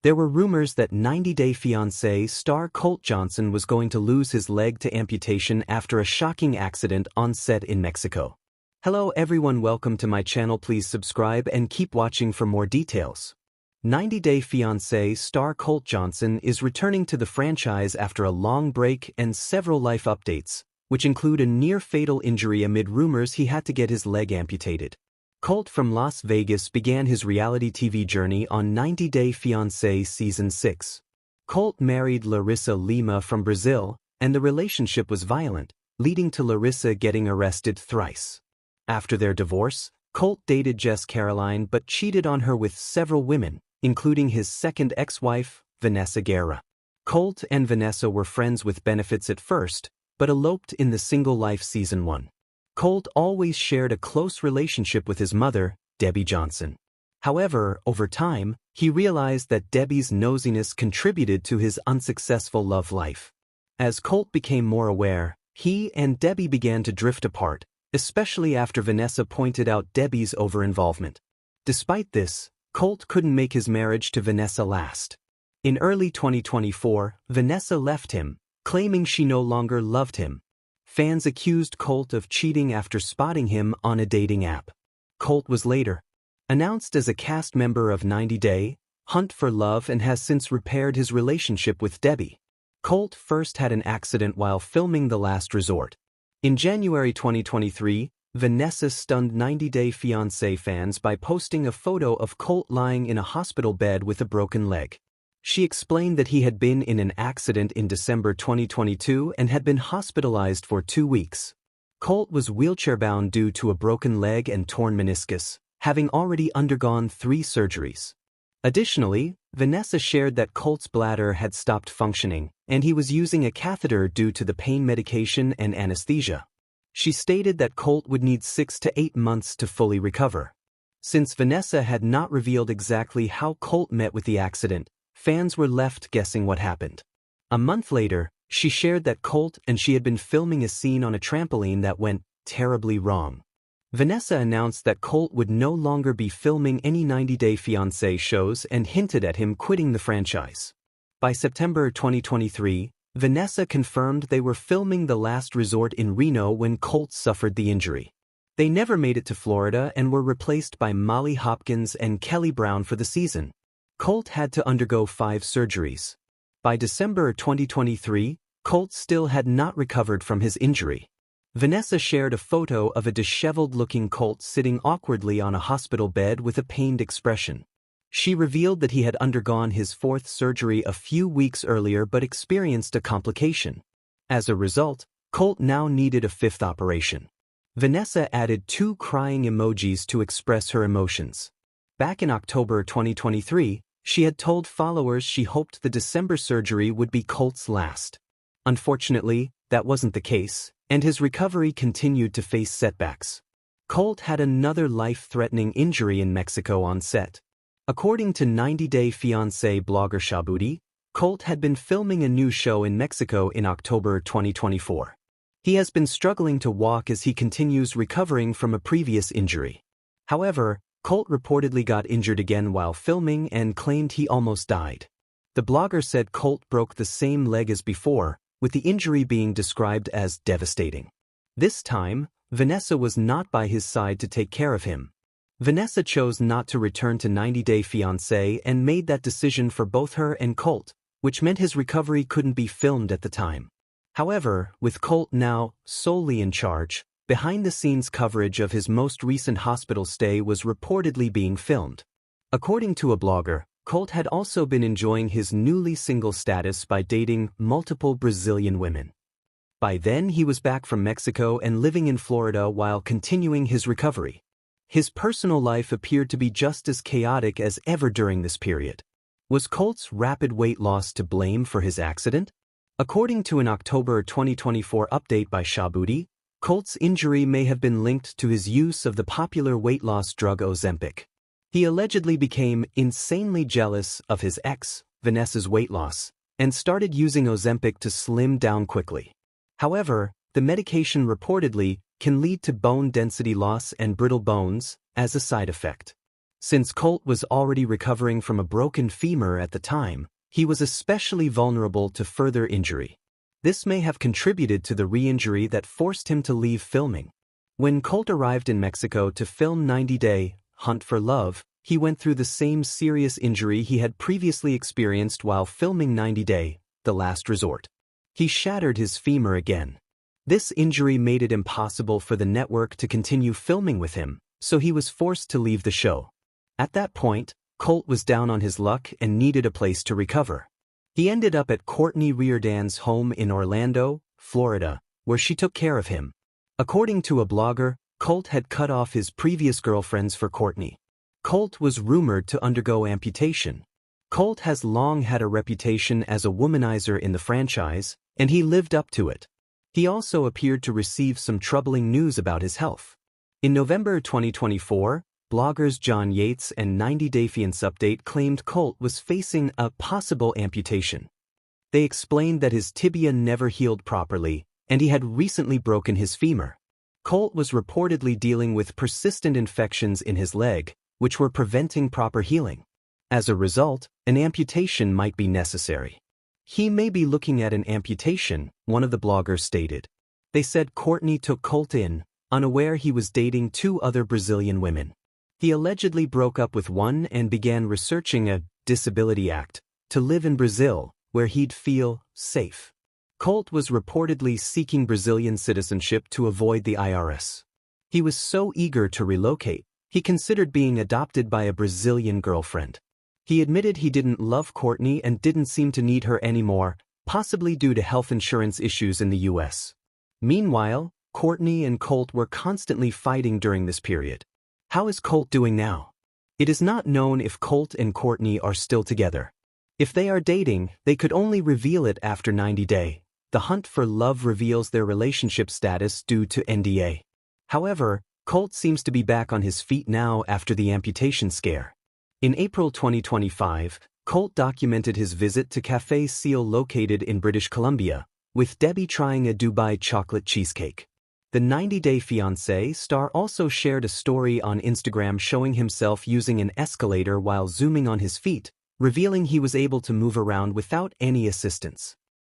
There were rumors that 90 Day Fiancé star Colt Johnson was going to lose his leg to amputation after a shocking accident on set in Mexico. Hello everyone, welcome to my channel. Please subscribe and keep watching for more details. 90 Day Fiancé star Colt Johnson is returning to the franchise after a long break and several life updates, which include a near-fatal injury amid rumors he had to get his leg amputated. Colt from Las Vegas began his reality TV journey on 90 Day Fiancé Season 6. Colt married Larissa Lima from Brazil, and the relationship was violent, leading to Larissa getting arrested thrice. After their divorce, Colt dated Jess Caroline but cheated on her with several women, including his second ex-wife, Vanessa Guerra. Colt and Vanessa were friends with benefits at first, but eloped in the Single Life Season 1. Colt always shared a close relationship with his mother, Debbie Johnson. However, over time, he realized that Debbie's nosiness contributed to his unsuccessful love life. As Colt became more aware, he and Debbie began to drift apart, especially after Vanessa pointed out Debbie's over-involvement. Despite this, Colt couldn't make his marriage to Vanessa last. In early 2024, Vanessa left him, claiming she no longer loved him. Fans accused Colt of cheating after spotting him on a dating app. Colt was later announced as a cast member of 90 Day, Hunt for Love, and has since repaired his relationship with Debbie. Colt first had an accident while filming The Last Resort. In January 2023, Vanessa stunned 90 Day Fiancé fans by posting a photo of Colt lying in a hospital bed with a broken leg. She explained that he had been in an accident in December 2022 and had been hospitalized for 2 weeks. Colt was wheelchair-bound due to a broken leg and torn meniscus, having already undergone 3 surgeries. Additionally, Vanessa shared that Colt's bladder had stopped functioning, and he was using a catheter due to the pain medication and anesthesia. She stated that Colt would need 6 to 8 months to fully recover. Since Vanessa had not revealed exactly how Colt met with the accident, fans were left guessing what happened. A month later, she shared that Colt and she had been filming a scene on a trampoline that went terribly wrong. Vanessa announced that Colt would no longer be filming any 90 Day Fiancé shows and hinted at him quitting the franchise. By September 2023, Vanessa confirmed they were filming The Last Resort in Reno when Colt suffered the injury. They never made it to Florida and were replaced by Molly Hopkins and Kelly Brown for the season. Colt had to undergo 5 surgeries. By December 2023, Colt still had not recovered from his injury. Vanessa shared a photo of a disheveled-looking Colt sitting awkwardly on a hospital bed with a pained expression. She revealed that he had undergone his 4th surgery a few weeks earlier but experienced a complication. As a result, Colt now needed a 5th operation. Vanessa added 2 crying emojis to express her emotions. Back in October 2023, she had told followers she hoped the December surgery would be Colt's last. Unfortunately, that wasn't the case, and his recovery continued to face setbacks. Colt had another life-threatening injury in Mexico on set. According to 90 Day Fiancé blogger Shabudi, Colt had been filming a new show in Mexico in October 2024. He has been struggling to walk as he continues recovering from a previous injury. However, Colt reportedly got injured again while filming and claimed he almost died. The blogger said Colt broke the same leg as before, with the injury being described as devastating. This time, Vanessa was not by his side to take care of him. Vanessa chose not to return to 90 Day Fiancé and made that decision for both her and Colt, which meant his recovery couldn't be filmed at the time. However, with Colt now solely in charge, behind-the-scenes coverage of his most recent hospital stay was reportedly being filmed. According to a blogger, Colt had also been enjoying his newly single status by dating multiple Brazilian women. By then he was back from Mexico and living in Florida while continuing his recovery. His personal life appeared to be just as chaotic as ever during this period. Was Colt's rapid weight loss to blame for his accident? According to an October 2024 update by Shabudi, Colt's injury may have been linked to his use of the popular weight loss drug Ozempic. He allegedly became insanely jealous of his ex, Vanessa's weight loss, and started using Ozempic to slim down quickly. However, the medication reportedly can lead to bone density loss and brittle bones as a side effect. Since Colt was already recovering from a broken femur at the time, he was especially vulnerable to further injury. This may have contributed to the re-injury that forced him to leave filming. When Colt arrived in Mexico to film 90 Day Hunt for Love, he went through the same serious injury he had previously experienced while filming 90 Day, The Last Resort. He shattered his femur again. This injury made it impossible for the network to continue filming with him, so he was forced to leave the show. At that point, Colt was down on his luck and needed a place to recover. He ended up at Courtney Reardon's home in Orlando, Florida, where she took care of him. According to a blogger, Colt had cut off his previous girlfriends for Courtney. Colt was rumored to undergo amputation. Colt has long had a reputation as a womanizer in the franchise, and he lived up to it. He also appeared to receive some troubling news about his health. In November 2024, bloggers John Yates and 90 Day Fiancé Update claimed Colt was facing a possible amputation. They explained that his tibia never healed properly, and he had recently broken his femur. Colt was reportedly dealing with persistent infections in his leg, which were preventing proper healing. As a result, an amputation might be necessary. He may be looking at an amputation, one of the bloggers stated. They said Courtney took Colt in, unaware he was dating 2 other Brazilian women. He allegedly broke up with one and began researching a Disability Act to live in Brazil, where he'd feel safe. Colt was reportedly seeking Brazilian citizenship to avoid the IRS. He was so eager to relocate, he considered being adopted by a Brazilian girlfriend. He admitted he didn't love Courtney and didn't seem to need her anymore, possibly due to health insurance issues in the US. Meanwhile, Courtney and Colt were constantly fighting during this period. How is Colt doing now? It is not known if Colt and Courtney are still together. If they are dating, they could only reveal it after 90 Day. The Hunt for Love reveals their relationship status due to NDA. However, Colt seems to be back on his feet now after the amputation scare. In April 2025, Colt documented his visit to Café Seal located in British Columbia, with Debbie trying a Dubai chocolate cheesecake. The 90 Day Fiancé star also shared a story on Instagram showing himself using an escalator while zooming on his feet, revealing he was able to move around without any assistance.